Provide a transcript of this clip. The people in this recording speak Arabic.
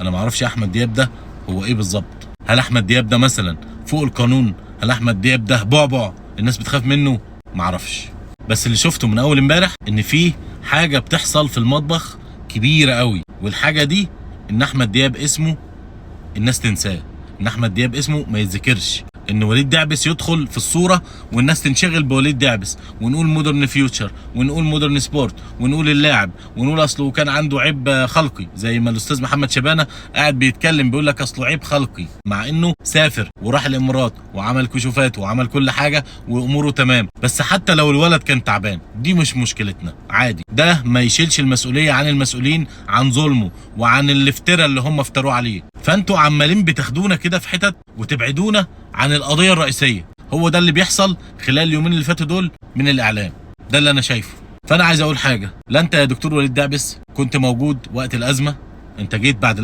انا ما اعرفش احمد دياب ده هو ايه بالظبط. هل احمد دياب ده مثلا فوق القانون؟ هل احمد دياب ده بعبع الناس بتخاف منه؟ ما اعرفش. بس اللي شفته من اول امبارح ان في حاجه بتحصل في المطبخ كبيره قوي، والحاجه دي ان احمد دياب اسمه الناس تنساه، ان احمد دياب اسمه ما يتذكرش، ان وليد دعبس يدخل في الصوره والناس تنشغل بوليد دعبس، ونقول مودرن فيوتشر، ونقول مودرن سبورت، ونقول اللاعب، ونقول اصله كان عنده عيب خلقي، زي ما الاستاذ محمد شبانه قاعد بيتكلم بيقول لك اصله عيب خلقي، مع انه سافر وراح الامارات وعمل كشوفات وعمل كل حاجه واموره تمام. بس حتى لو الولد كان تعبان دي مش مشكلتنا، عادي. ده ما يشيلش المسؤوليه عن المسؤولين عن ظلمه وعن الافتراء اللي هم افتروه عليه. فانتوا عمالين بتاخدونا كده في حتت وتبعدونا عن القضيه الرئيسيه. هو ده اللي بيحصل خلال اليومين اللي فاتوا دول من الاعلام، ده اللي انا شايفه. فانا عايز اقول حاجه، لا انت يا دكتور وليد دعبس كنت موجود وقت الازمه، انت جيت بعد الأزمة